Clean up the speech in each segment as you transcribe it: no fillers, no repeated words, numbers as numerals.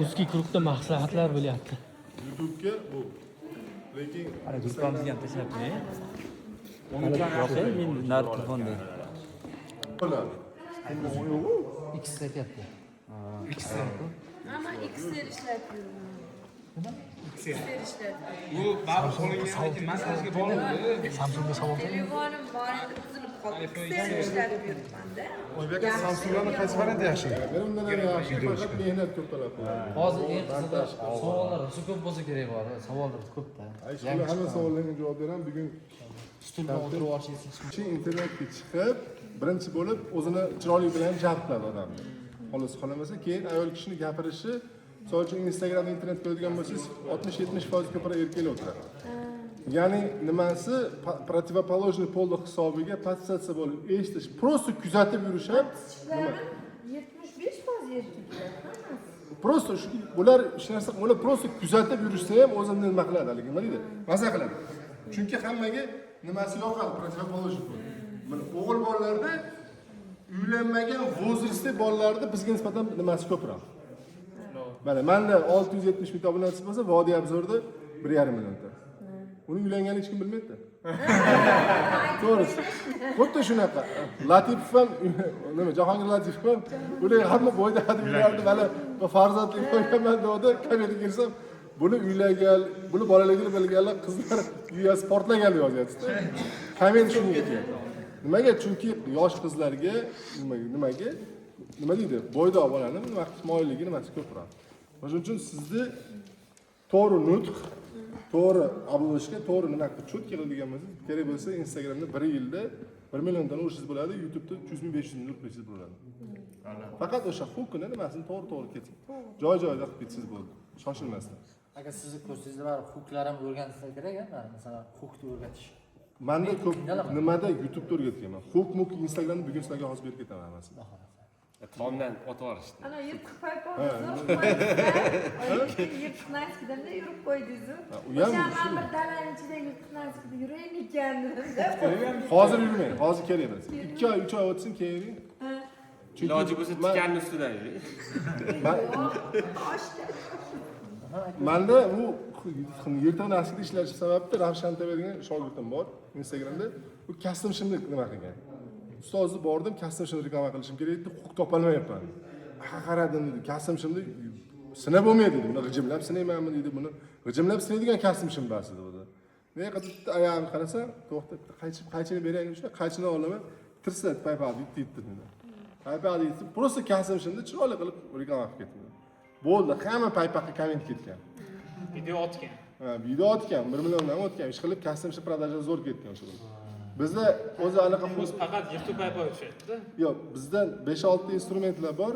Uzki guruhda maslahatlar bo'lyapti. YouTube'ga bu. Lekin Grupamizga ham tashlabmi? Men nar telefonda. bo'ladi. Ikkisi katta. Ama X'ler işletiyorum. X'ler işletiyorum. Bu baribir qo'lingga lekin masajga bo'lmaydi. Samsungga savol Telefonim var edi, buzilib qoldi. X'ler ishlatib yuribman-da. Oybek Samsung'larni qaysi varianti yaxshi? Men undan ham yaxshi, faqat mehnat ko'p talab qiladi. hozir eng qizig'i savollar ko'p bo'lsa kerak bor. Savollar ko'pda. Ayshlar hamma savollarga javob beraman. Bugun Stulda o'tirib olishingiz internetga chiqib, birinchi bo'lib o'zini chiroyli bilan jalb qiladi odamni. Xolos xolamasa, keyin ayol kishining gapirishi, misol uchun Instagramda internet ko'radigan bo'lsangiz, 60-70% ko'proq erkaklar o'tiradi. Ya'ni nimasi противоположный polni hisobiga podstatsiya bo'lib eshitish, просто kuzatib yurish ham 75% erkeklar. просто shu bular hech narsa ular просто kuzatib yurishsa ham o'zini nima qiladi haligi, nima deydi? Maza qiladi. Chunki hammaga nimasi yoqadi, противоположный pol. Mana o'g'il bolalarda uylanmagan возрастli bolalarda bizga nisbatan nimasi ko'proq. Mana menda 670 ming obunachisi bo'lsa, Vodiy obzorda 1,5 millionta. Uni uylanganini hech kim bilmaydi. To'g'risi. Xuddi shunaqa. Latifov ham, nima, Jahongir Latifov ham ular hamma bo'yda hadib yurardi, mana farzandli qo'yganman deganda, kameraga kirsam, buni uylagan, buni bolaligini bilganlar qizlar uyga sportlagan yozyapti. Komment shunga ketyapti. Nimaga? Chunki yosh qizlarga nimaga? Nima deydi? Bo'ydoq bolani vaqt moyilligi nimasi ko'proq. Shuning uchun sizni to'g'ri nutq, to'g'ri обложка, to'g'ri nima qilib chut qiladigan bo'lsangiz, kerak bo'lsa Instagramda 1 yilda 1 milliondan urishingiz bo'ladi, YouTube'da 300 ming 500 ming urishingiz bo'ladi. Faqat o'sha hukmini nimasini to'g'ri keting. Joy-joyida qilib ketsangiz bo'ldi. Shoshilmasdan. Agar sizni ko'rsangizlar baribir huklar ham o'rgansa kerak a, masalan, hukni o'rgatish. Menda ko'p nimada YouTube'da o'rgatganman. Hukm Instagramda bugun sizlarga hozir berib ketaman hammasini. Tomdan otib olishdi. Ana yurib qo'yib yurtnaskida yurib qo'ydingiz. O'sha men bir dalaning ichida yurtnaskida yuraymi ekan dedim. Hozir yurmang, hozir kerak emas. 2 oy, 3 oy o'tsin keyin yuring. Iloji bo'lsa tikanning ustidan yuring. Menda bu yurtnaskida ishlash sababli Ravshan TV degan shogirdim bor Instagramda. U custom shimni nima qilgan. Ustozni bordim, custom shimni reklama qilishim kerak edi, huquq topolmayapman. Qaradim dedi, custom shimni sinab bo'lmaydi dedi. Buni g'ijimlab sinaymanmi dedi, buni g'ijimlab sinaydigan custom shim bas dedi dedi. Men qilib oyog'imni qarasam, to'xtab, qaychini beraylik shuna, qaychini olaman, tirsat paypal dedi dedi. Paypal dedi, просто custom shimni chiroyli qilib reklama qilib ketdi. Bo'ldi, hamma paypaqqa komment ketgan. Video otgan. Ha, video otgan, 1 milliondan o'tgan. Ish qilib custom shim продажа zo'r ketgan shu. Bizda o'zi anaqa Faqat YouTube paypal o'tishadi. yo'q, bizda 5-6 instrumentlar bor.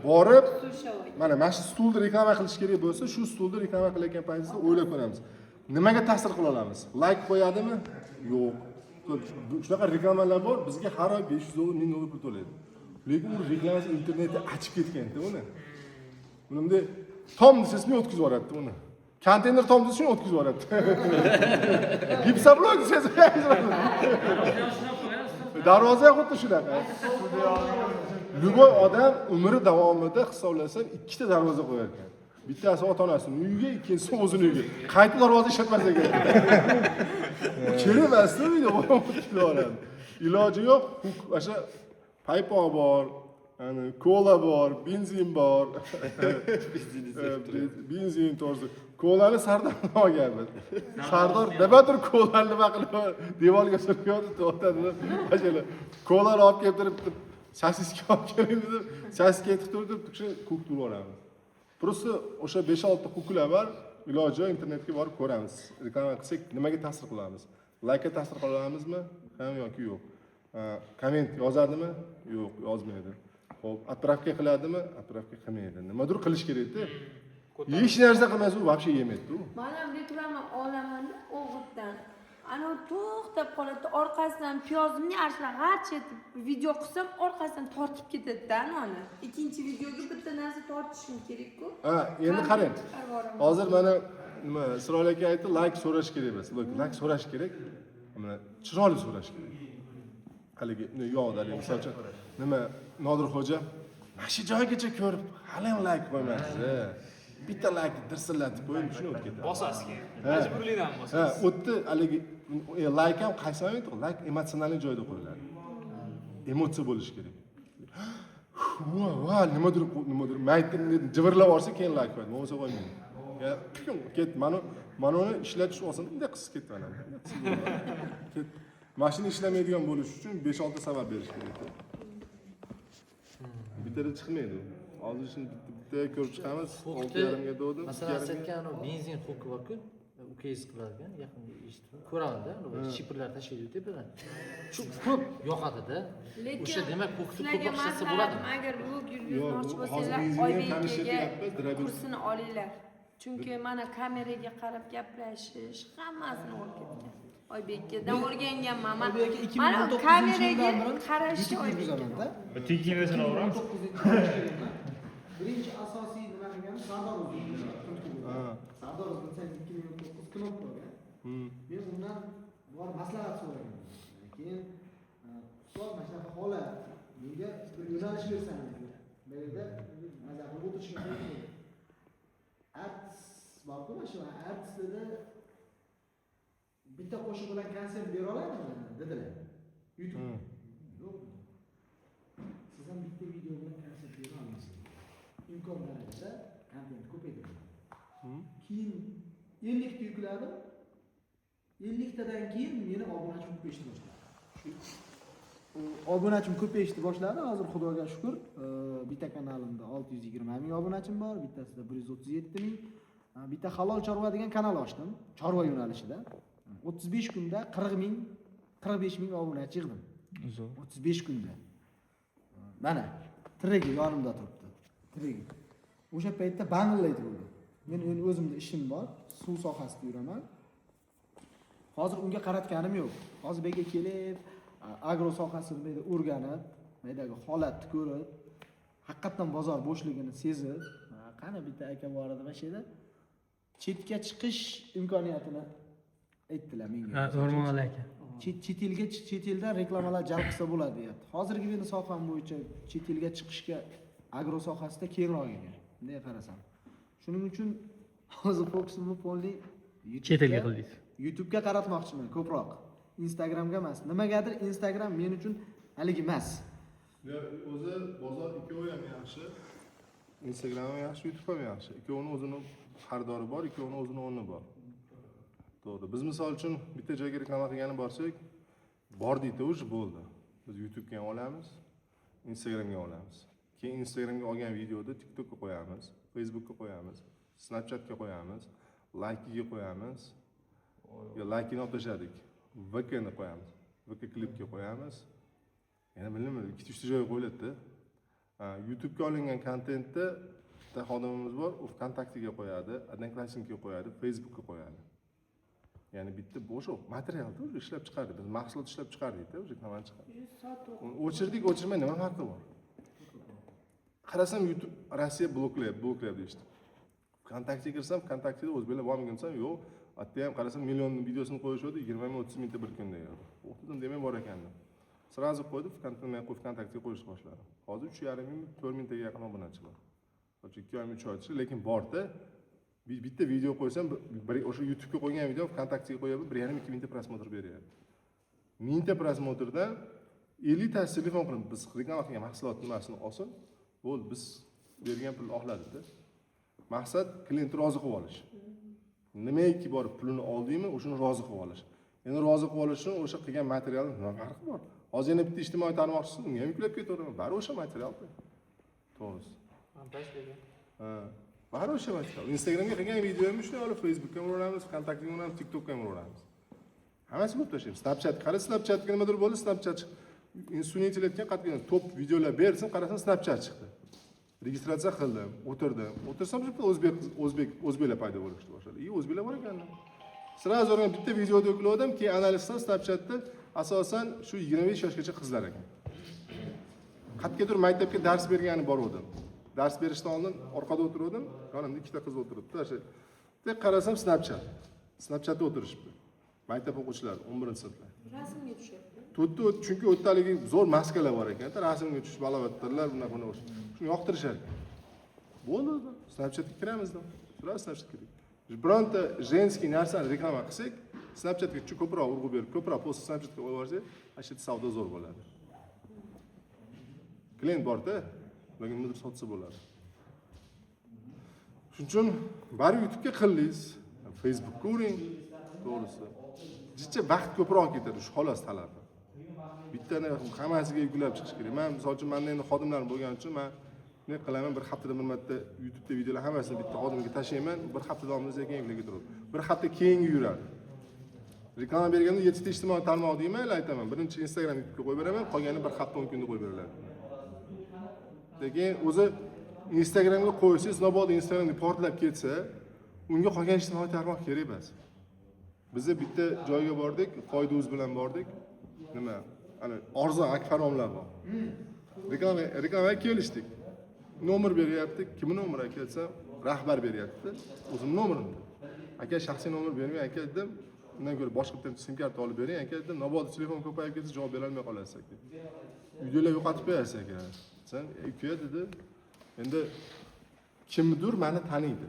Borib, mana shu stulni reklama qilish kerak bo'lsa, shu stulni reklama qilayotgan paytimizda o'ylab ko'ramiz. Nimaga ta'sir qila olamiz? Like qo'yadimi? Yo'q. Shunaqa reklamalar bor, bizga har oy 500 dollar, 1000 dollar pul to'laydi. Lekin u reklamasi internetda achib ketgan-da uni. Bunimda tom desasmi o'tkazib yuboradi uni. Konteyner tom desasmi o'tkazib yuboradi. Gipsablok desasmi. Darvoza xuddi shunaqa. Любой odam umri davomida hisoblasan 2 ta darvoza qo'yar ekan. Bittasi ota-onasining uyiga, ikkinchisi o'zining uyiga. Qayta darvoza ishlatmasa kerak. Kerak emas-da uyda bo'ladi. Iloji yo'q, o'sha paypoq bor, yani kola bor, benzin bor. Benzin to'g'risi. Kolani Sardor olganmiz. Sardor nimadir kolani nima qilib devorga surkadi, to'xtadi. Ashula kolani olib kelib turibdi. Sasiska olib kelib, sasiska yetib turib, shu kuk turib olamiz. Просто o'sha 5-6 huklar bor. Iloji internetga borib ko'ramiz. Reklama qilsak nimaga ta'sir qilamiz? Like ga ta'sir qilamizmi? Ham yoki yo'q. Komment yozadimi? Yo'q, yozmaydi. Xo'p, отправка qiladimi? Отправка qilmaydi. Nimadir qilish kerak-da. Hech narsa qilmasa u вообще yemaydi-ku. Men ham reklama olaman-da o'g'itdan. Ana to'xtab qoladi, orqasidan piyozimni arshlar g'arch etib video qilsam, orqasidan tortib ketadi-da ana. Ikkinchi videoga bitta narsa tortishim kerak-ku. Ha, endi qarang. Hozir mana nima Isroil aka aytdi, like so'rash kerak emas. Like so'rash kerak. Mana chiroyli so'rash kerak. Haligi yo'qdalik, masalan, nima Nodir xo'ja mana shu joygacha ko'rib hali ham like qo'ymaysiz. Bitta like dirsillatib qo'ying, shuni o'tib ketadi. Bosasiz keyin. Ha. Majburlikdan Ha, bosasiz. o'tdi haligi like ham qaysi moment like emotsional joyda qo'yiladi. Emotsiya bo'lishi kerak. Va, nimadir maytni jivirlab olsa keyin like qo'yadi. Bo'lmasa qo'ymaydi. Ya, ket, mana uni ishlatish oson, bunday qisib ketgan. Ket. Mashina ishlamaydigan bo'lish uchun 5-6 sabab berish kerak. Bittada chiqmaydi. Hozir shuni bitta ko'rib chiqamiz. 6:30 ga doğdu. Masalan, siz aytgan o benzin huquqi bor-ku, ukangiz qiladigan, yaqinda eshitdim. Ko'ramanda, shiprlar tashlaydi tepadan. Shu ko'p yoqadi-da. O'sha demak huquqni sizlarga ko'proq ishlatsa maslahatim, bo'ladimi? agar blog Yo'q, yurgizmoqchi hozir bo'lsanglar, benzinga Oybek tanishyapmiz, akaga Dragon. kursini olinglar. Chunki mana kameraga qarab gapirishish hammasini o'rgatgan. Oybekdan o'rganganman. Oybek aka 2019 Mana yildan kameraga beri qarashni YouTube Oybekka. yurgizamanda. Tekinlasini olaveramiz. 2019-yildan birinchi asosiy nima qilgani Sardor o'zi. Ha. Sardor o'zi 2019 knopkaga. Men undan bor maslahat so'raganman. Keyin ustoz mana shunaqa holat, menga bir yo'nalish bersangiz. Bu yerda mazza qilib o'tirishga to'g'ri. Arts borku mana shu artsda bitta qo'shiq bilan konsert bera oladimi dedilar. YouTube. Yo'q. Siz ham bitta video bilan konsert bera olmaysiz. İmkon darajada kontent ko'paytirdim. Keyin 50 ta yukladim. 50 tadan keyin meni obunachim ko'payishni boshladi. Obunachim ko'payishni boshladi. Hozir Xudoga shukr, bitta kanalimda 620 ming obunachim bor, bittasida 137 ming. Bitta halol chorva degan kanal ochdim, chorva yo'nalishida. 35 kunda 40 ming, 45 ming obunachi yig'dim. 35 kunda. Mana tirigi yonimda turibdi. Tirigi. O'sha paytda bangillaydi bo'ldi. Men endi o'zimda ishim bor, suv sohasida yuraman. Hozir unga qaratganim yo'q. Hozir bega kelib, agro sohasini o'rganib, maydagi holatni ko'rib, haqiqatan bozor bo'shligini sezib, qani bitta aka bor edi mana shu yerda chetga chiqish imkoniyatini aytdilar menga. Ha, O'rmonali aka. Chet eldan reklamalar jalb qilsa bo'ladi deyapti. Hozirgi meni soham bo'yicha chet elga chiqishga agro sohasida kengroq ekan. Bunday qarasam. Shuning uchun hozir fokusimni polni Chet elga qildingiz. YouTube'ga qaratmoqchiman ko'proq. Instagramga emas. Nimagadir Instagram men uchun haligi emas. O'zi bozor ikkovi ham yaxshi. Instagram ham yaxshi, YouTube ham yaxshi. Ikkovini o'zini xaridori bor, ikkovini o'zini o'rni bor. To'g'ri. Biz misol uchun bitta joyga reklama qilgani borsak, bor deydi, o'zi bo'ldi. Biz YouTube'ga ham olamiz, Instagramga olamiz. Keyin Instagramga olgan videoni TikTokga qo'yamiz, Facebookga qo'yamiz, Snapchatga qo'yamiz, Like'ga qo'yamiz. Yo Like'ni olib tashladik. VK'ni qo'yamiz. VK klipga qo'yamiz. Yana bilmayman, 2-3 joyga qo'yiladi-da. YouTube'ga olingan kontentni bitta xodimimiz bor, u VKontakte'ga qo'yadi, Odnoklassnikga qo'yadi, Facebookga qo'yadi. Ya'ni bitta bo'sh materialni o'zi ishlab chiqardi. Biz mahsulot ishlab chiqardik-da, o'sha reklama chiqardi. O'chirdik, o'chirmay nima farqi bor? Qarasam YouTube Rossiya bloklayapti ishni. VKontakte'ga kirsam, VKontakte'da o'zbeklar bormigan desam, yo'q, Atda ham qarasam million videosini qo'yishadi, 20 ming 30 mingta bir kunda deyapti. O'qidim demay bor ekanmi? Srazu qo'ydi, VKontakte'ga qo'yishni boshladi. Hozir 3,5 ming 4 mingtaga yaqin obunachi bor. Hozir 2 oy 3 oycha, lekin borda bitta video qo'ysam, o'sha YouTube'ga qo'ygan video VKontakte'ga qo'yib 1,5-2 mingta prosmotr beryapti. Mingta prosmotrdan 50 tasi telefon qilib biz reklama qilgan mahsulot nimasini olsin, bo'ldi, biz bergan pulni oqladida. Maqsad klient rozi qilib olish. Nimaiki borib pulini oldingmi, o'shani rozi qilib olish. Endi rozi qilib olish uchun o'sha qilgan materialning nima farqi bor? Hozir yana bitta ijtimoiy tarmoqchisiz, unga ham yuklab ketaveramiz. Bari o'sha materialda. To'g'ri. Ha, bari o'sha material. Instagramga qilgan videoyimni shunday olib Facebookga ham uramiz, VKontakte'ga ham uramiz, TikTokga ham uramiz. Hammasi bo'lib tashlaymiz. Snapchat, qara Snapchatga nimadir bo'ldi, Snapchat sun'iy intellekt qat'iy top videolar bersin, qarasam Snapchat chiqdi. Registratsiya qildim, o'tirdim. O'tirsam o'zbeklar paydo bo'lishdi boshladi. O'zbeklar bor ekan. Sirazu o'rgan bitta videoda yukladim, keyin analiz qilib Snapchatda asosan shu 25 yoshgacha qizlar ekan. Qat'iy maktabga dars bergani bor edim. Dars berishdan oldin orqada o'tirdim, yonimda ikkita qiz o'tiribdi. O'sha qarasam Snapchatda o'tirishibdi. Maktab o'quvchilari 11-sinflar. Rasmga tushyapti. to'rtta chunki u yerda haligi zo'r maskalar bor ekan, rasmga tushish balovatdirlar, bunaqa shuni yoqtirishadi. Bo'ldi, Snapchatga kiramizda. Shular Snapchatga kirdik. Bironta женский narsani reklama qilsak, Snapchatga ko'proq urg'u berib, ko'proq post Snapchatga qo'yib yuborsak, ashit savdo zo'r bo'ladi. Klient borda, ularga nimadir sotsa bo'ladi. Shuning uchun bari YouTube'ga qilingiz, Facebook'ga uring, to'g'risi. Jicha vaqt ko'proq ketadi, shu xolos talabi. Bittani hammasiga yuklab chiqish kerak. Men misol uchun menda endi xodimlarim bo'lgani uchun men ne qilaman, bir haftada bir marta YouTube'da videolar hammasini bitta xodimga tashlayman, bir hafta davomida sekin yuklab turadi. Bir hafta keyingi yuradi. Reklama berganda 7 ta ijtimoiy tarmoq deyman, aytaman. Birinchi Instagram YouTube'ga qo'yib beraman, qolgani bir hafta 10 kunda qo'yib beriladi. Lekin o'zi Instagramga qo'ysangiz, nobodi Instagramda portlab ketsa, unga qolgan ijtimoiy tarmoq kerak emas. Biz bitta joyga bordik, Qoiduz bilan bordik. Nima? Ana arzon akfaromlar bor. Reklamaga kelishdik. Nomer beryapti. Kimning nomeri aka desam, rahbar beryapti. O'zim nomerimni. Aka shaxsiy nomer bermay, aka dedim. Undan ko'ra boshqa bitta sim karta olib bering, aka dedim. Nobodi telefon ko'payib ketsa javob bera olmay qolasiz aka. Uydalar yo'qotib qo'yasiz aka. Sen uka dedi. Endi kimdir meni taniydi.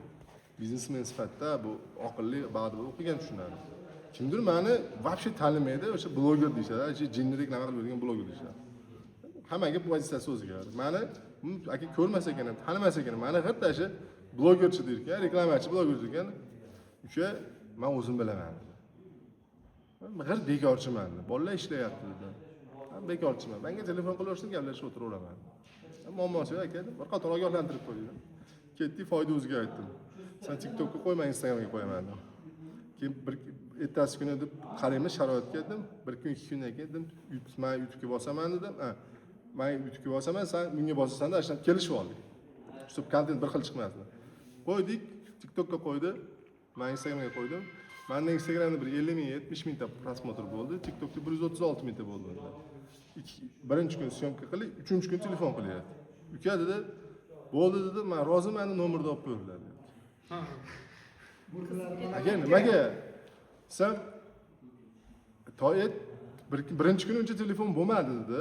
Biznesmen sifatida bu aqlli, ba'zi o'qigan tushunadi. Kimdir meni вообще tanimaydi, o'sha bloger deyshadi, o'sha jinnilik nima qilib yurgan bloger deyshadi. Hammaga pozitsiyasi o'ziga. Meni aka ko'rmas ekan ham, tanimas ekan, meni g'irtashi blogerchi deyirkan, reklamachi blogerchi ekan. Uka, men o'zim bilaman. Men g'ir bekorchiman. Bolalar ishlayapti dedi. Men bekorchiman. Menga telefon qilib gaplashib o'tiraveraman. Muammosi aka, bir qator ogohlantirib qo'ydim. Ketdi, foyda o'ziga aytdim. Sen TikTok'ga qo'yma, Instagramga qo'yaman dedim. Keyin bir ertasi kuni deb qaraymiz sharoitga dedim. Bir kun, ikki kundan keyin dedim, men YouTube'ga bosaman dedim. Men YouTube'ga bosaman, sen bunga bosasan-da, ashab kelishib oldik. Shu kontent bir xil chiqmasdi. Qo'ydik, TikTok'ga qo'ydi, men Instagramga qo'ydim. Menning Instagramda bir 50 ming, 70 mingta prosmotr bo'ldi, TikTokda 136 mingta bo'ldi. Birinchi kun syomka qilib, uchinchi kun telefon qilyapti. Uka dedi, bo'ldi dedi, men roziman, nomerni olib qo'yinglar dedi. Aka nimaga? Sen to'yet birinchi kun uncha telefon bo'lmadi dedi.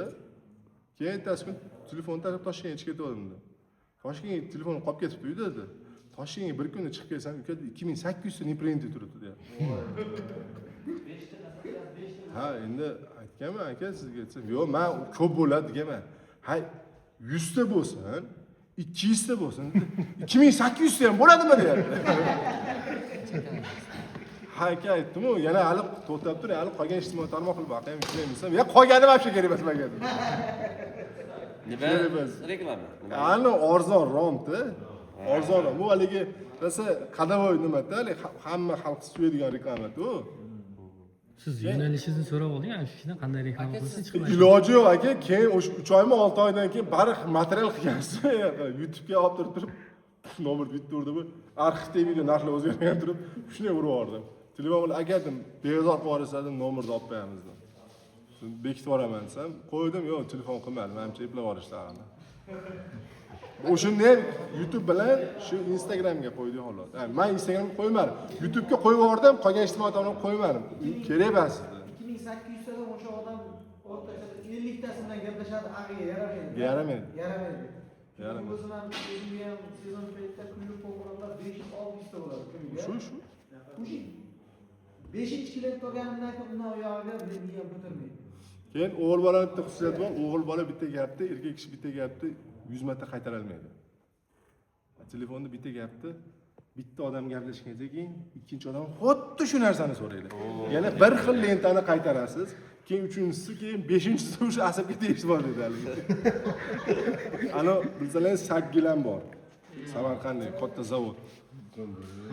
Keyin ertasi kun telefonni tashlab Toshkentga chiqib ketdim dedi. Toshkentga telefon qolib ketibdi uyda dedi. Toshkentga bir kunda chiqib kelsam, uka 2800 ta neprint turibdi dedi. Ha, endi aytganman aka sizga aytsam, yo'q, men ko'p bo'ladi deganman. Hay, 100 ta bo'lsin, 200 ta bo'lsin, 2800 ta ham bo'ladimi deyapti. Ha, aka aytdim-ku, yana hali to'xtab tur, hali qolgan ijtimoiy tarmoq qilib baqayam ishlaymisan. Ya qolgani вообще kerak emas menga dedi. Nima? Reklama. Ani arzon romda. Arzon. Bu haligi rosa qadavoy nimada, hamma xalq suyadigan reklama-ku. Siz yo'nalishingizni so'rab olding, ana shu ishdan qanday reklama qilsa chiqmaydi. Iloji yo'q aka, keyin o'sha 3 oymi 6 oydan keyin bari material qilgansiz. YouTube'ga olib turib, nomer bitta urdi bu. Arxivda video narxlar o'zgargan turib, shunday urib yubordim. Telefon bilan aka dedim, bezor qilib yuborsangiz nomerni olib qo'yamiz dedim. Bekitib yuboraman desam, qo'ydim, yo'q, telefon qilmadi, menimcha eplab yuborishdi. O'shuni ham YouTube bilan shu Instagramga qo'ydik xolos. Men Instagramga qo'ymadim. YouTube'ga qo'yib yubordim, qolgan ijtimoiy tarmoqqa qo'ymadim. Kerak emas edi. 2800 tadan o'sha odam o'rtacha 50 tasi bilan gaplashadi, ag'iga yaramaydi. Yaramaydi. Yaramaydi. Yaramaydi. O'zim ham o'zimga ham sezon paytida kunlik programmalar 500-600 ta bo'ladi kuniga. Shu. 5-chi klient olganimdan keyin undan uyog'iga miyam ko'tarmaydi. Keyin o'g'il bolani bitta xususiyati bor. O'g'il bola bitta gapni, erkak kishi bitta gapni 100 marta qaytara olmaydi. Telefonda bitta gapni bitta odam gaplashgandan keyin ikkinchi odam xuddi shu narsani so'raydi. Yana bir xil lentani qaytarasiz, keyin uchinchisi, keyin beshinchisi o'sha asabga tegishib boradi haligi. Ana bizlar Saggilan bor. Samarqanddagi katta zavod.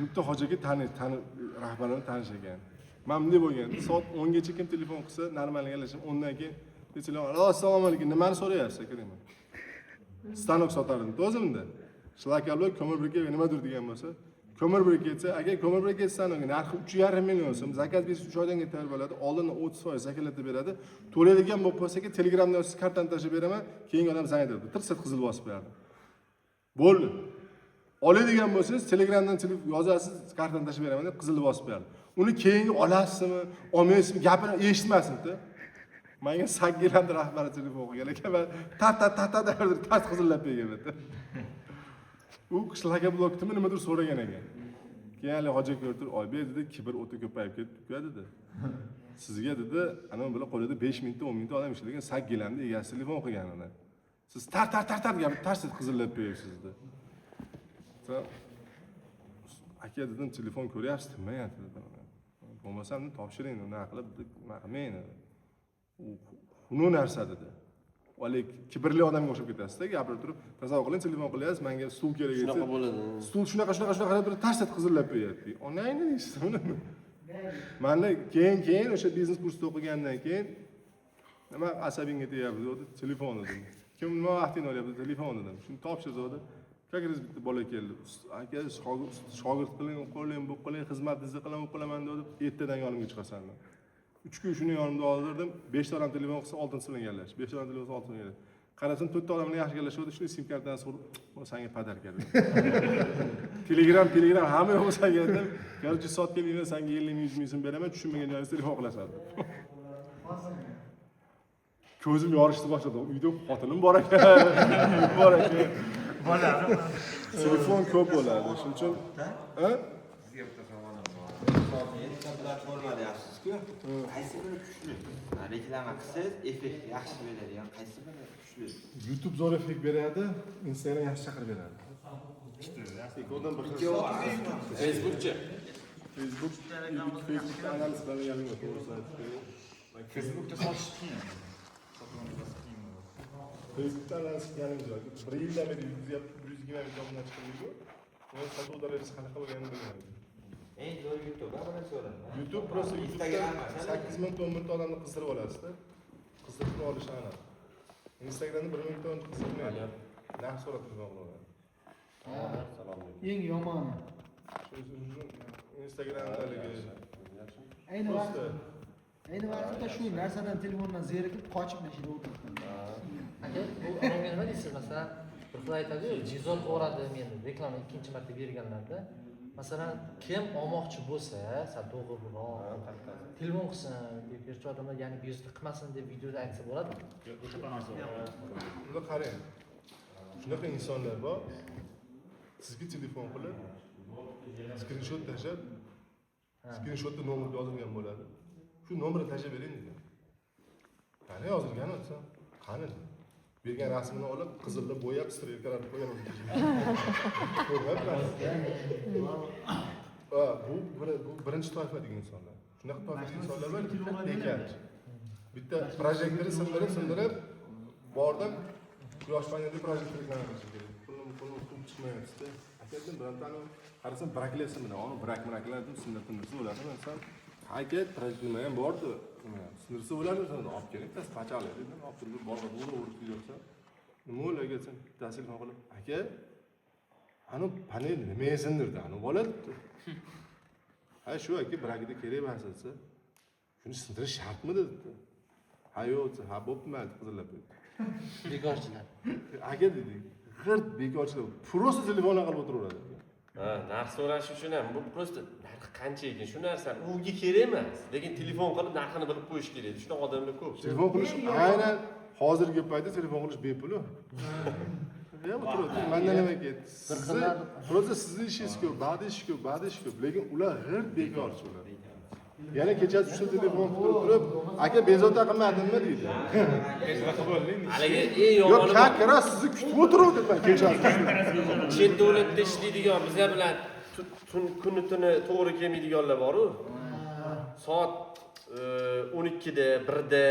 Bitta hojaga tani rahbarlarni tanish ekan. Men bunday bo'lgan. Soat 10 gacha kim telefon qilsa, normal gaplashib, undan keyin telefon, "Assalomu alaykum, nimani so'rayapsiz?" aka deyman. Stanok sotardim. O'zimda. Shlakablar ko'mir briketga nimadir degan bo'lsa, ko'mir briketsa, aka ko'mir briket stanok narxi 3,5 million so'm. Zakaz bersiz 3 oydan keyin tayyor bo'ladi. Oldin 30% zakazlatib beradi. To'laydigan bo'lib qolsa, Telegramdan siz kartani tashlab beraman, keyingi odam zang etadi. Tirsat qizil bosib beradi. Bo'ldi. Oladigan bo'lsangiz, Telegramdan yozasiz, kartani tashlab beraman deb qizilni bosib beradi. Uni keyingi olasizmi, olmaysizmi, gapini eshitmasin-da. Menga 8 yildir rahbari telefon qilgan ekan va ta derdi, tars qizillab bergan edi. U qishlaqqa blokdimi nimadir so'ragan ekan. Keyin hali hoji aka o'tirib, "Oybek" dedi, "Kibr o'ta ko'payib ketdi-ku" dedi. Sizga dedi, ana bular qo'lida 5 mingta, 10 mingta odam ishlaydigan 8 yillarda egasi telefon qilgan uni. Siz tar gap tars qizillab berasiz dedi. Aka dedim, telefon ko'ryapsiz, nima dedim. Bo'lmasam topshiring, nima qilib nima qilmang. U narsa dedi. Valik kibrli odamga o'xshab ketasiz-da, gapirib turib, tasavvur qiling, telefon qilyapsiz, menga stul kerak edi. Shunaqa bo'ladi. Stul shunaqa qilib tars qizillab qo'yapti. Onangni deysiz uni. Manda keyin o'sha biznes kursda o'qigandan keyin nima asabingga tegayapti dedi, telefon dedim. Kim nima vaqtingni olyapti, telefon dedim. Shuni topshirdi. Как раз bitta bola keldi. Aka shogird qiling, qo'ling, bu qiling, xizmatingizni qilaman, u qilaman deb 7 dan yonimga chiqasan. 3 kun shuni yonimda oldirdim. 5 ta odam telefon qilsa 6 silinganlash. 5 ta odam telefon qilsa 6 silinganlash. Qarasam 4 ta odam bilan yaxshi gaplashuvdi, shuni sim kartadan so'rab, "Bu senga podarka" dedi. Telegram hamma yo'q senga dedim. "Garchi sotgan uyini senga 50 ming, 100 ming so'm beraman, tushunmagan joyingizda telefon qilasan" dedi. Ko'zim yorishdi boshladi. Uyda xotinim bor ekan. Telefon ko'p bo'ladi. Shuning uchun, ha? Platformadayapsiz-ku. Qaysi biri kuchli? Reklama qilsangiz effekt yaxshi beradigan qaysi biri kuchli? YouTube zo'r effekt beradi, Instagram yaxshi chaqirib beradi. Facebookchi. Facebookda analiz qilganim yo'q, to'g'risi aytib. Facebookda sotish qiyin. Facebookda analiz qilganim yo'q. 1 yildan beri 120 videodan chiqib men sotuvdaringiz qanaqa bo'lganini bilmayman. Eng zo'r YouTube buni so'rayman. YouTube просто Instagram 8 ming 10 ming odamni qizdirib olasizda. Qizdirib olish aniq. Instagramda 1 ming odamni qizdirmaydi. Narx so'rab turgan bo'ladi. Eng yomoni. Instagramdagi Ayni vaqtda shu narsadan telefondan zerikib qochib mashina o'tirdim. Aka, bu menga nima deysiz? Masalan, bir xil aytadi-ku, jizon o'radi meni reklama ikkinchi marta berganlarda. Masalan, kim olmoqchi bo'lsa, sal to'g'riroq telefon qilsin deb berchi odamlar, ya'ni byuzni qilmasin deb videoda aytsa bo'ladi. Buni qarang. Shunaqa insonlar bor. Sizga telefon qilib, screenshot tashlab, screenshotda nomer yozilgan bo'ladi. Shu nomerni tashlab bering dedi. Qani yozilgan o'tsa? Qani? Bergan rasmini olib, qizillab bo'yab, strelkalarni qo'ygan o'zi. Bu birinchi toifadagi insonlar. Shunaqa toifadagi insonlar bor, bekor. Bitta projektorni sindirib, bordim, quyosh panelida projektor reklamachi kerak. Pul chiqmayapti. Akadan birontani qarasam braklayapsan bilan, uni braklardim, sindirsa bo'ladi. Masalan, aka projektor ham bordi. Sindirsa bo'ladi, olib keling, tas pachali dedim. Olib turib borga urib qo'ysa, nima o'ylagansan? Tasir qilib, aka, ani panel nima sindirdi? Ani bola debdi. Ha shu aka brakida kerak emas desa, shuni sindirish shartmi dedi. Ha yo'q, ha bo'pti, mayli qizillab qo'ydi. Bekorchilar. Aka dedi, g'irt bekorchilar, просто telefon qilib o'tiraveradi. Ha, narx so'rash uchun ham bu просто narxi qancha ekan shu narsa unga kerak emas, lekin telefon qilib narxini bilib qo'yish kerak. Shunaqa odamlar ko'p. Telefon qilish aynan hozirgi paytda telefon qilish bepul. Ya o'tiradi. Mendan nima ketdi? Просто sizni ishingiz ko'p, ba'zi ish ko'p, lekin ular g'irt bekorchilar. Yana kechasi uchta telefon qilib turib, aka bezovta qilmadimmi deydi. Haligi eng Yo'q, yomoni kakra sizni kutib o'tiruvdim kechasi. chet davlatda ishlaydigan bizga bilan kuni tuni to'g'ri kelmaydiganlar bor-ku. Soat 12da, 1da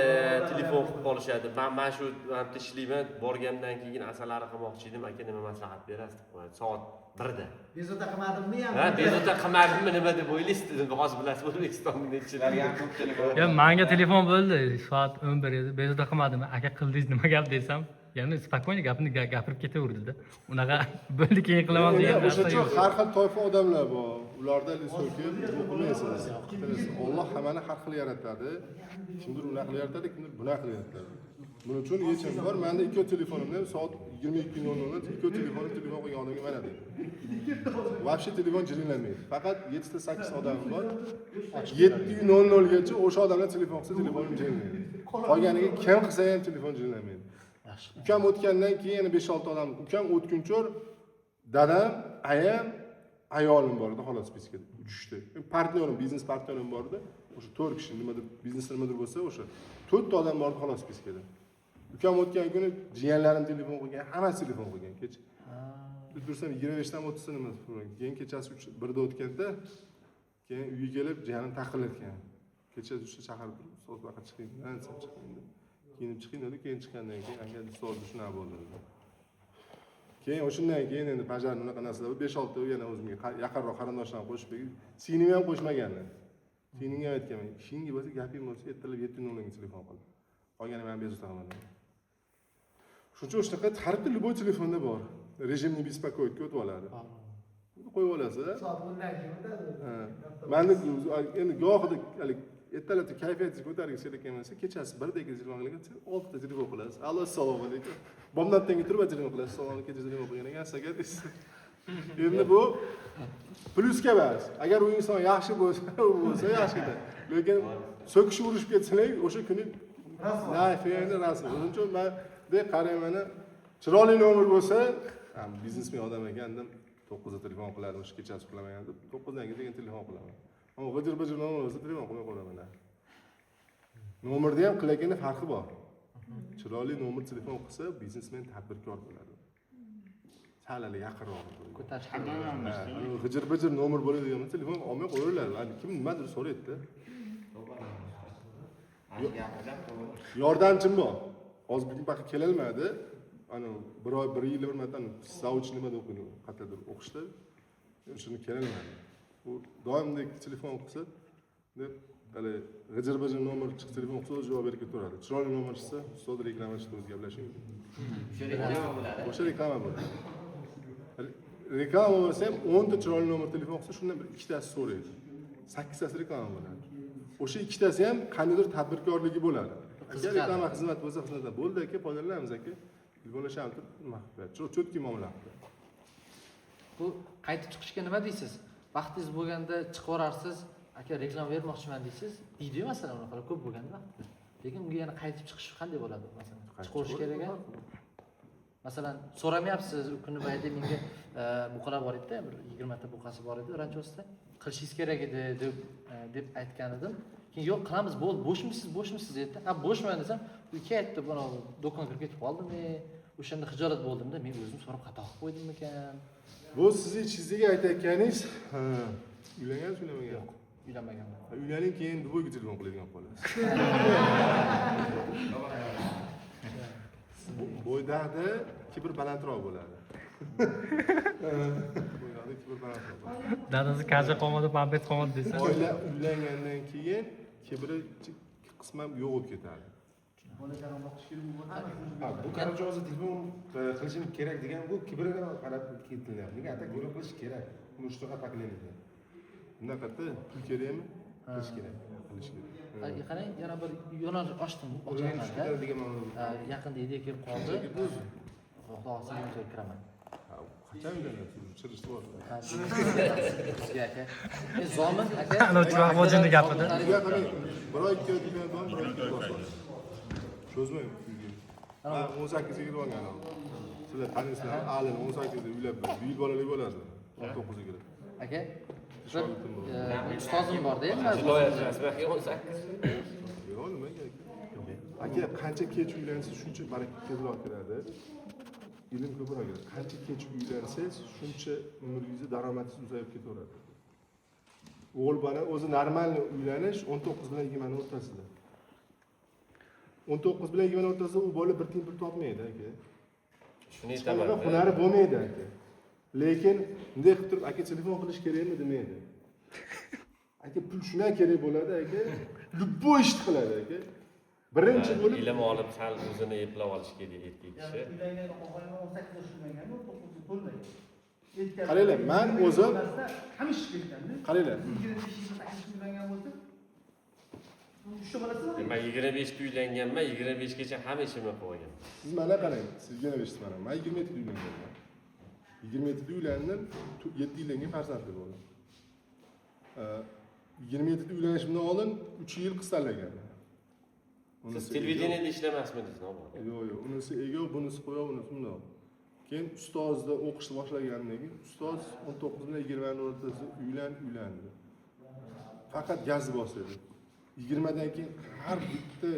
telefon qilib qolishadi. Men shu yerda ishlayman, borgandan keyin asalari qilmoqchi edim, aka nima maslahat berasiz deb qo'yadi. Soat 1da. Bezovta qilmadimmi ham? Ha, bezovta qilmadimmi nima deb o'ylaysiz dedim. Hozir bilasiz, O'zbekistonning nechilari ham ko'p telefon. Ya menga telefon bo'ldi, soat 11 edi. Bezovta qilmadimmi? Aka qildingiz nima gap desam, yana spokойно gapni gapirib ketaverdi-da. Unaqa bo'ldi keyin qilaman degan narsa O'sha yo'q. har xil toifa odamlar bor. Ularda so'kib o'qimaysiz. Alloh hammani har xil yaratadi. Kimdir unaqa yaratadi, kimdir bunaqa yaratadi. Buning uchun yechim bor. Menda ikki telefonimda soat 22:00 da ikki telefonim telefon qilgan odamga mana deydi. Вообще telefon jiringlamaydi. Faqat 7 ta 8 odam bor. 7:00 gacha o'sha odamlar telefon qilsa telefonim jiringlaydi. Qolganiga kim qilsa ham telefon jirinlamaydi. Yaxshi. Ukam o'tgandan keyin yana 5-6 odam, ukam o'tgunchor, dadam, ayam, ayolim bor edi xolos spiskada. 3 ta. Partnyorim, biznes partnyorim bor edi. O'sha 4 kishi nimadir, biznes nimadir bo'lsa, o'sha 4 ta odam bor edi xolos spiskada. Ukam o'tgan kuni jiyanlarim telefon qilgan, hammasi telefon qilgan. Kecha tursam 25 dan 30 ta nima qilgan. Keyin kechasi 1da o'tganda keyin uyga kelib jiyanim taqillatgan. Kecha uchta chaqirib turib, so'z vaqt chiqing, ansab chiqing deb. Kiyinib chiqing dedi, keyin chiqqandan keyin anga so'z shunaqa bo'ldi. Keyin o'shandan keyin endi bajarni unaqa narsalar 5-6 ta yana o'zimga yaqinroq qarindoshlarni qo'shib berib, singlimni ham qo'shmaganlar. Singlimga aytganman, ishingga bo'lsa, gaping bo'lsa, ertalab 7:00 telefon qil. Qolganini men bezovta qilaman. Shuncha shunaqa har xil любой telefonda bor. Rejimni bespokойтga o'tib oladi. Qo'yib olasiz. Menda endi gohida hali ertalabda kayfiyatingiz ko'targisi kerak bo'lsa, kechasi 1da telefon qilgansiz, 6 ta telefon qilasiz. Allo, assalomu alaykum. Bomdan tengi turib telefon qilasiz. Assalomu alaykum, telefon qilgan ekan, deysiz. Endi bu plyusga emas. Agar u inson yaxshi bo'lsa, u bo'lsa yaxshi-da. Lekin so'kishib urishib ketsalar, o'sha kuni nafiyani rasm. Shuning uchun men deb qarayman, chiroyli nomer bo'lsa, ham biznesmen odam ekandim, 9 da telefon qiladi, o'sha kechasi uxlamagan deb 9 dan keyin telefon qilaman. Ammo g'ijir-bijir nomer bo'lsa telefon qilmay qo'yaman. Nomerda ham qilaganda farqi bor. Chiroyli nomer telefon qilsa, biznesmen tadbirkor bo'ladi. Salali yaqinroq bo'ladi. Ko'tarish G'ijir-bijir nomer bo'ladigan telefon olmay qo'yaveradi. Kim nimadir so'raydi-da. Yordamchim bor. Hozir bugun baqa kelolmadi. Ana bir oy, 1 yil bir marta sauch nimada o'qiydi, qayerdadir o'qishda. Shuni kelolmadi. U doimdek telefon qilsa, deb hali g'ijir-bijir nomer chiqib telefon qilsa, javob berib ketaveradi. Chiroyli nomer chiqsa, ustoz reklamachidan o'zi gaplashing. O'sha reklama bo'ladi. Reklama bo'lsa ham 10 ta chiroyli nomer telefon qilsa, shundan bir 2 tasi so'raydi. 8 tasi reklama bo'ladi. O'sha 2 tasi ham qandaydir tadbirkorligi bo'ladi. Agar reklama xizmat bo'lsa, xizmatdan bo'ldi aka, foydalanamiz aka. Telefonlashamiz, nima qiladi? Cho'tki muomala qiladi. Bu qaytib chiqishga nima deysiz? Vaqtingiz bo'lganda chiqib borarsiz, aka reklama bermoqchiman deysiz. Deydi-yu masalan, unaqa ko'p bo'lganda vaqtda. Lekin unga yana qaytib chiqish qanday bo'ladi masalan? Chiqarish kerak-a? Masalan, so'ramayapsiz, u kuni boyagi menga buqalar bor edi, bir 20 ta buqasi bor edi ranchosida. Qilishingiz kerak edi deb aytgan edim. Keyin yo'q, qilamiz, bo'ldi, bo'shmisiz dedi. Ha, bo'shman desam, u ketdi, buni do'konga kirib ketib qoldim. O'shanda xijolat bo'ldimda, men o'zim so'rab xato qilib qo'ydimmi ekan? Bu sizni ichingizga aytayotganingiz, uylangansiz, uylamagan? Yo'q, uylanmaganman. Uylaning keyin duboyga telefon qiladigan bo'lasiz. Bo'ydada kibr balandroq bo'ladi. Bo'ydada kibr balandroq bo'ladi. Dadasi kaja qolmadi, pambet qolmadi desa. Oila uylangandan keyin kibri qisman yo'q bo'lib ketadi. Bu qancha hozir telefon qilishim kerak degan bu kibriga qarab ketilyapti. Nega atak yo'l qilish kerak? Uni shunaqa paklanadi. Bunaqada pul kerakmi? Qilish kerak. Qilish kerak. Qarang, yana bir yo'nal ochdim, ochaman-da. Yaqinda idea kelib qoldi. Xudo xohlasa men o'zim kiraman. Qachon uylanasiz? Chirishdi bor. Sizga aka. Zomin aka. Ana chiroq hojini gapida. Sizga qarang, bir oy 2 oy degan bilan bir oy 2 oy. Cho'zmang. Ha, 18 ga kirib olgan. Sizlar tanisizlar, alin 18 da uylab, yil bolali bo'ladi. 19 ga kirib. Aka, ustozim bor-da, Jinoyat rasmiy 18. Yo'q, nima kerak? Aka, qancha kech uylansiz, shuncha baraka tezroq kiradi. Ilm ko'proq kiradi. Qancha kech uylansangiz, shuncha umringizni daromadingiz uzayib ketaveradi. O'g'il bola o'zi normal uylanish 19 bilan 20 ni o'rtasida. 19 bilan 20 o'rtasida u bola bir tiyin pul topmaydi aka. Shuni aytaman. Hunari bo'lmaydi aka. Lekin bunday qilib turib aka telefon qilish kerakmi demaydi. Aka pul shundan kerak bo'ladi aka. Любой ishni qiladi aka. Birinchi bo'lib ilm olib sal o'zini eplab olish kerak erkak kishi. qaranglar, men o'zim qaranglar. Men 25 da uylanganman, 25 gacha hamma ishimni qilganman. Siz mana qarang, sizga nima eshitdim men 27 da uylanganman. 27 da uylandim, 7 yildan farzandli bo'ldim. 27 da uylanishimdan oldin 3 yil qiz tanlaganman. Siz televideniyada ishlamasmidingiz, nima? Yo'q, unisi ego, bunisi qo'ya, bunisi bundoq. Keyin ustozda o'qishni boshlagandan keyin ustoz 19 bilan 20 ni o'rtasida uylandi. Faqat gaz bosadi. 20 dan keyin har bitta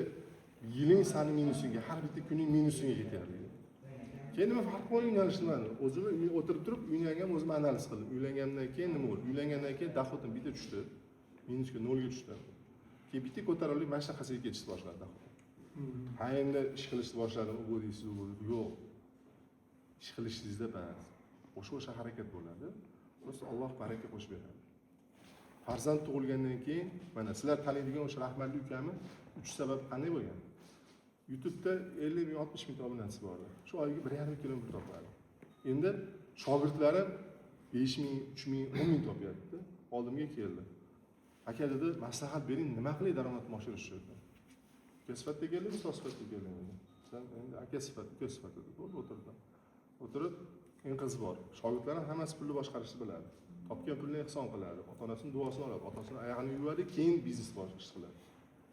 yiling sani minusiga, har bitta kuning minusiga ketyapti. Keyin nima farq bor yo'nalishdan? O'zim o'tirib turib, uylangan o'zim analiz qildim. Uylangandan keyin nima bo'ldi? Uylangandan keyin dohodim bitta tushdi. Minusga 0 ga tushdi. Keyin bitta ko'tarilib mashaqqasiga ketishni boshladi. Ha endi ish qilishni boshladim, u deysiz, u bo'ldi. Yo'q. Ish qilishingizda bas. O'sha harakat bo'ladi. O'zi Alloh baraka qo'shib beradi. Farzand tug'ilgandan keyin mana sizlar taniydigan o'sha rahmatli ukamni 3 sabab qanday bo'lgan? YouTube'da 50 ming 60 ming obunachi bor. Shu oyiga 1,5 kilometr topadi. Endi shogirdlari 5 ming, 3 ming, 10 ming topyapti. Oldimga keldi. Aka dedi, maslahat bering, nima qilay daromadni oshirishni dedi. Uka sifatida keldi, ustoz sifatida keldi. Sen endi aka sifatida, uka sifatida bo'lib o'tirdi. O'tirib, eng qizi bor. Shogirdlar hammasi pulni boshqarishni biladi. Topgan pulni ehson qiladi. Ota-onasining duosini oladi, otasini oyog'ini yuvadi, keyin biznes boshqarish qiladi.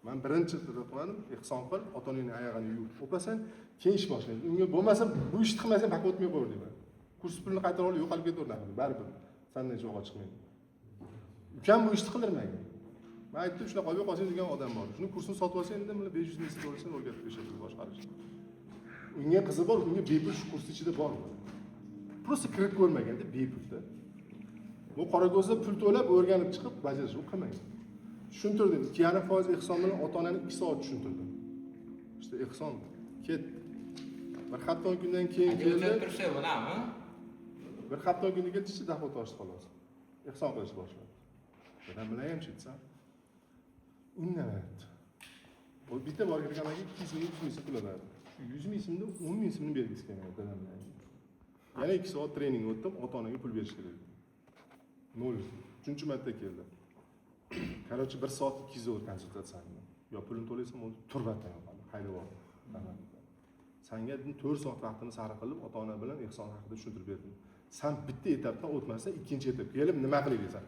Men birinchi qildim, ehson qil, ota-onangning oyog'ini yuv. O'pasan, keyin ish boshlaydi. Unga bo'lmasa, bu ishni qilmasang baqib o'tmay qo'yur deyman. Kurs pulini qaytarib olib, yo'qolib ketaveradi. Baribir sendan jo'g'a chiqmaydi. Ukam bu ishni qildirmagan. Men aytdim, shunaqa olib qolsang degan odam bor. Shuni kursini sotib olsang, endi mana 500 ming so'rasang o'rgatib berishadi boshqarish. Unga qizi bor, unga bepul shu kurs ichida bor. Prosta kirib ko'rmaganda bepulda. Bu qorako'zda pul to'lab o'rganib chiqib bajarish u qilmagan. Tushuntirdim. 2,5% ehson bilan ota-onani 2 soat tushuntirdim. İşte ehson ket. Bir hafta 10 kundan keyin keldi. Tursa bo'ladimi? Bir hafta 10 kunga keldi, dahot oshdi xolos. Ehson qilish boshladi. Dadam bilan ham chetsam. Innamayapti. Bu bitta bor kirganaga 200 ming, 300 ming to'ladi. 100 ming so'mni, 10 ming so'mni bergisi kelmayapti dadam bilan. Yana 2 soat trening o'tdim, ota-onaga pul berish kerak. 0. 3-marta keldi. Короче, 1 soat 200 euro konsultatsiya qildim. Yo pulini to'laysam, o'zi turbatdan yo'qoldi. Haydab oldim. Senga 4 soat vaqtini sarf qilib, ota-ona bilan ehson haqida tushuntirib berdim. Sen bitta etapdan o'tmasdan ikkinchi etapga kelib nima qilay deysan?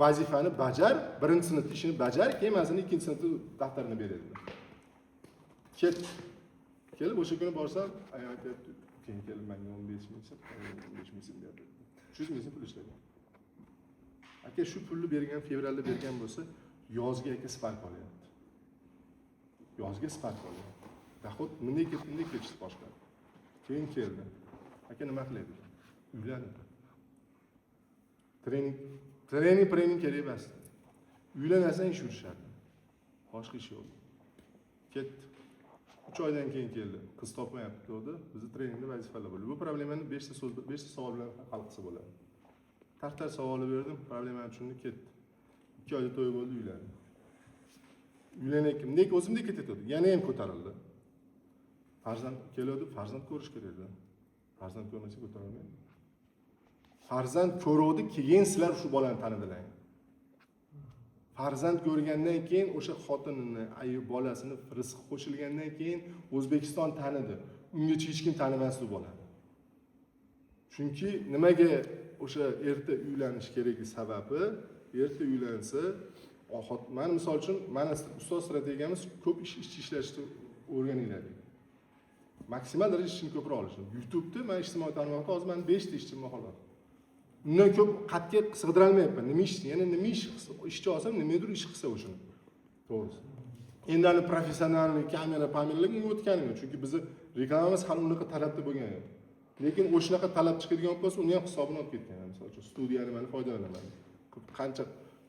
Vazifani bajar, birinchi sinf ishini bajar, keyin mazini ikkinchi sinf daftarini beradi. Ket. Kelib o'sha kuni borsam, aytayapti, keyin kelib menga 15 ming so'm, 15 ming so'm berdi. 300 ming so'm pul ishlagan. Aka shu pulni bergan, fevralda bergan bo'lsa, yozga aka spark olyapti. Yozga spark olyapti. Dahot bunday ketishni boshladi. Keyin keldi. Aka nima qilaydi? Uylandi. Trening kerak emas. Uylanasang ish yurishadi. Boshqa ish yo'q. Ketdi. 3 oydan keyin keldi. Qiz topmayapti dedi. Bizni treningda vazifalar bor. Bu problemani 5 ta savol bilan hal qilsa bo'ladi. Tartar savoli berdim, problemani tushunib ketdi. 2 oyda to'y bo'ldi, uylandi. Uylanayotgandek o'zimdek ketadi. Yana ham ko'tarildi. Farzand keladi, farzand ko'rish kerak edi. Farzand ko'rmasa ko'tarilmaydi. Farzand ko'ruvdi, keyin sizlar shu bolani tanidilar. Farzand ko'rgandan keyin o'sha xotinini, ayib bolasini rizq qo'shilgandan keyin O'zbekiston tanidi. Ungacha hech kim tanimasdi bo'ladi. Chunki nimaga o'sha erta uylanish keragi sababi, erta uylansa, men misol uchun, mana ustoz strategiyamiz ko'p ish ishlashni o'rganinglar. Maksimal darajada ishni ko'proq olish. YouTube'da men ijtimoiy tarmoqda hozir men 5 ta ishchim bor. Undan ko'p qatga sig'dira olmayapman. Nima ish, yana nima ish ishchi olsam, nimadir ish qilsa o'shini. To'g'ri. Endi hali professional kamera, pamerlarga o'tganim, chunki bizni reklamamiz hali unaqa talabda bo'lgan yo'q. Lekin o'shanaqa talab chiqadigan bo'lsa, uni ham hisobini olib ketgan. Misol uchun studiyani men foydalanaman.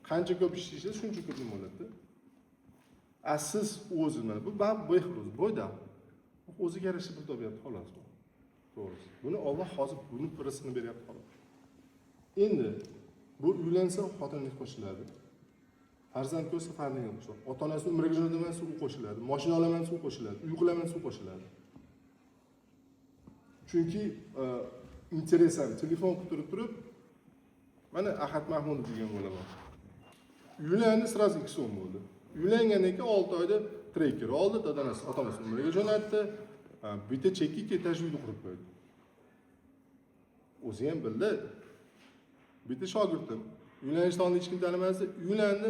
Qancha ko'p ishlaysiz, shuncha ko'p nima bo'ladi. Siz o'zingiz bu bexroz, boyda. O'ziga yarasha pul topyapti xolos. To'g'ri. Buni Alloh hozir buni rizqini beryapti xolos. Endi bu uylansa xotinlik qo'shiladi. Farzand ko'rsa farzandga qo'shiladi. Ota-onasi umriga jo'naman suv qo'shiladi. Mashina olaman suv qo'shiladi. Uy qilaman suv qo'shiladi. Chunki interesan telefon qilib turib mana Ahad Mahmudov degan bola bor. Uylandi, sразу 2 so'm bo'ldi. Uylangandan keyin 6 oyda trekker oldi, ota-onasi umriga jo'natdi. Bitta chekki etaj uyni qurib qo'ydi. O'zi ham bildi. Bitta shogirdim. Uylanishni hech kim tanimasdi. Uylandi.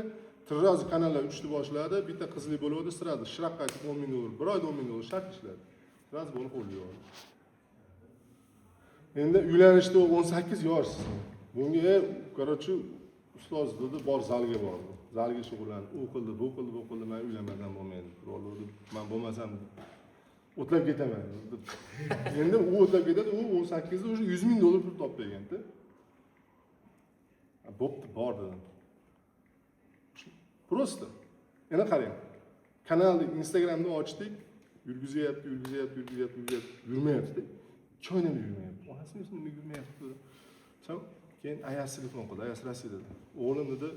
Tirroz kanallar uchishni boshladi, bitta qizlik bo'ladi, siradi, shiraq qaytib 10 ming dollar, bir oyda 10 ming dollar shart ishladi. Tirroz bo'lib qo'lga oldi. Endi uylanishda 18 yosh. Bunga, короче, ustoz dedi, bor zalga bordi. Zalga shug'ullanib, u qildi, bu qildi, bu qildi, men uylanmadan bo'lmaydi. Birovlar men bo'lmasam o'tlab ketaman. Endi u o'tlab ketadi, u 18 da уже 100 ming dollar pul topib berganda. Bo'pti, bor dedim. Просто. Yana qarang. Kanalni Instagramda ochdik, yurgizyapti. Yurmayapti. 2 oydan yurmayapti. Onasini nima yurmayapti? Sen keyin ayasi telefon qildi, ayasi Rossiyada. O'g'lim dedi,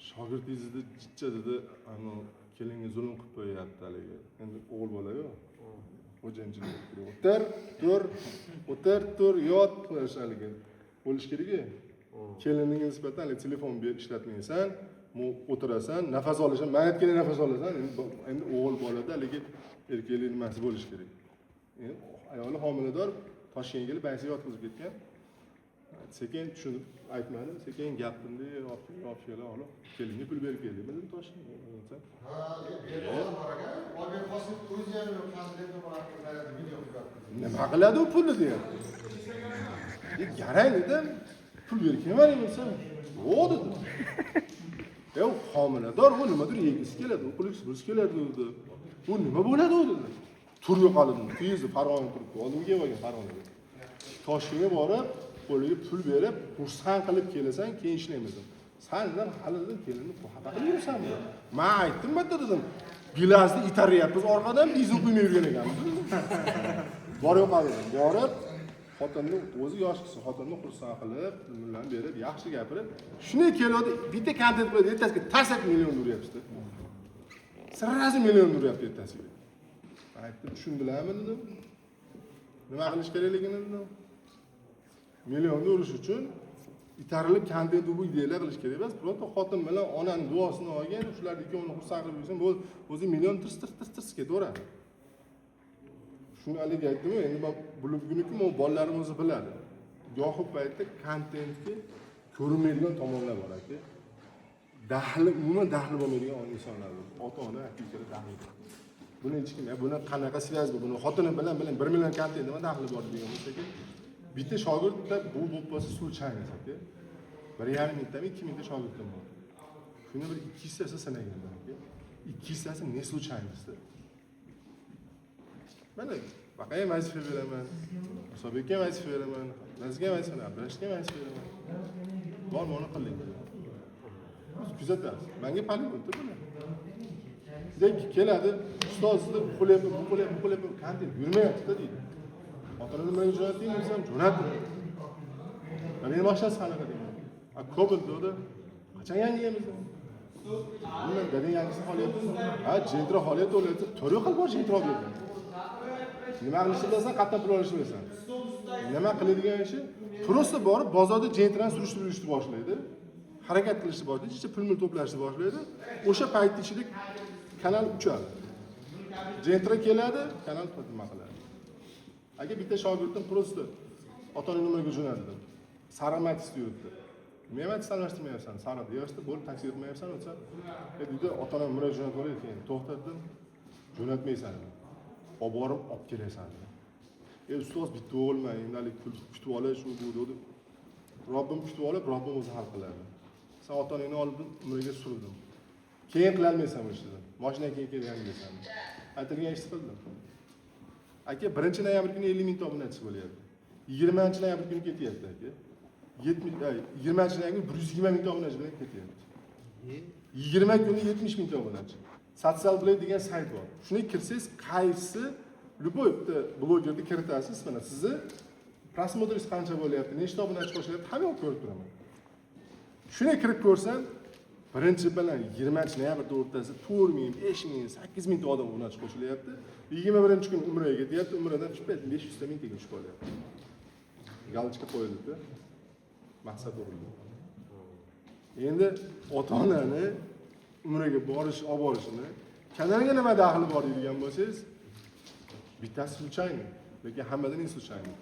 shogirdiz dedi, jichcha dedi, ana kelinga zulm qilib qo'yapti haligi. Endi o'g'il bola-ku. Xo'jayinchilik qilib. O'tir, yot qilishaliga. Bo'lish kerak-ku. Keliningga nisbatan telefon ishlatmaysan, o'tirasan, nafas olasan, men aytganda nafas olasan. Endi o'g'il bolada haligi erkaklik nimasi bo'lish kerak. Endi ayoli homilador Toshkentga kelib baysiga yotqizib ketgan. Sekin tushunib aytmadim, sekin gapimni olib kelib olib, kelinga pul berib keldim. Dedim Toshkentga. Nima qiladi u pulni deyapti. Garang dedim, pul berib kelmading desam, "Yo'q" dedim. "Yo'q, homilador bu nimadir yegisi keladi, o'qilish bo'lish keladi" dedi. "Bu nima bo'ladi u" dedi. Turga qoldim, tezda Farg'onaga turib oldimga kelgan Farg'onaga. Toshkentga borib, qo'liga pul berib, xursand qilib kelasan, keyin ishlaymisan. Sendan hali dedim, kelinni xafa qilib yursanmi? Men aytdim, bitta dedim. Gilazni itaryapmiz orqadan, biz o'qimay yurgan ekanmiz. Borib qoldim. Borib, xotinni o'zi yosh kishi, xotinni xursand qilib, pullarni berib, yaxshi gapirib, shunday keladi, bitta kontent qo'ydi, ertasiga tasak million uryapti. Sirrazi million uryapti ertasiga. Aytdim, tushundilarmi dedim. Nima qilish kerakligini dedim. Millionni urish uchun itarilib kontent bu ideyalar qilish kerak emas. Biroq xotin bilan onaning duosini olgan, shularni ikkovini xursand qilib yursang, bu o'zi million tirs ketaveradi. Shuni haliga aytdim, endi men buguniki bolalarimiz o'zi biladi. Gohi paytda kontentga ko'rinmaydigan tomonlar bor aka. Umuman daxli bo'lmaydigan insonlar bor. Ota-ona haqiqatda daxli. Buni hech kim, buni qanaqa svязь bor, buni xotini bilan 1 million kontent nima daxli bor degan bo'lsa-ki, bitta shogirdda bu bo'lsa случайность aka. 1,5 mingtami 2 mingta shogirdim bor. Shuni bir 200 tasi sanaganman aka. 200 tasi ne случайность? Mana Baqaga vazifa beraman, Musobekka vazifa beraman, Nazga vazifa beraman, Abdurashidga vazifa beraman. Bor buni qiling. Kuzatamiz. Menga palik o'tdi buni. Deyki keladi, ustozlar qo'lyapti, bu qo'lyapti, kontent yurmayapti deydi. Xotinini bilan jo'nating desam, jo'nating. Mana nima maqsadsiz qanaqa deyman. Ko'p dedi. Qachon yangiyamiz? Bilmem, dadang yangisi holyapti. Ha, jentra holyapti, o'lyapti. To'g'ri qilib bor jentra holyapti. Nima qilishni bilasan, qayerdan pul olishni bilasan. Nima qiladigan ishi? Просто borib bozorda jentrani surishtirishni boshlaydi. Harakat qilishni boshlaydi, ichida pul to'plashni boshlaydi. O'sha payt ichida kanal uchadi. Jentra keladi, kanal nima qiladi. Agar bitta shogirdim просто ota-ona nimaga jo'natdi. Saramat yuribdi. Men ham tanlashtirmayapsan, sariq deyapti, bo'lib taksi yurmayapsan, o'tsa. Dedi, ota-onam murojaat qilib keyin to'xtatdim. Jo'natmaysan. Olib borib olib kelasan. Ustoz bitta o'g'ilman, endi pul kutib olish shu bu dedi. Robbim kutib olib, Robbim o'zi hal qiladi. Sen ota-onangni olib umraga surdim. Keyin qila olmaysan bu ishni. Mashina keyin yangilaysan. Aytilgan ishni qildim. Aka 1-noyabr kuni 50 ming obunachi bo'lyapti. 20-noyabr kuni ketyapti aka. 20-noyabr kuni 120 ming obunachi bilan ketyapti. 20 kuni 70 ming obunachi. Sotsial blog degan sayt bor. Shuni kirsangiz, qaysi любой bitta blogerni kiritasiz, mana sizni prosmotringiz qancha bo'lyapti, nechta obunachi qo'shilyapti, hamma ko'rib turaman. Shuni kirib ko'rsan, birinchi bilan 20-noyabrda o'rtasida 4 ming, 5 ming, 8 ming odam obunachi qo'shilyapti. 21-kun umraga ketyapti, umradan chiqib 500 ming tega tushib qolyapti. Galchka qo'yildi. Maqsad o'rildi. Endi ota-onani umraga olib borishini, kanalga nima daxli bor degan bo'lsangiz, bittasi случайный, lekin hammadan случайный.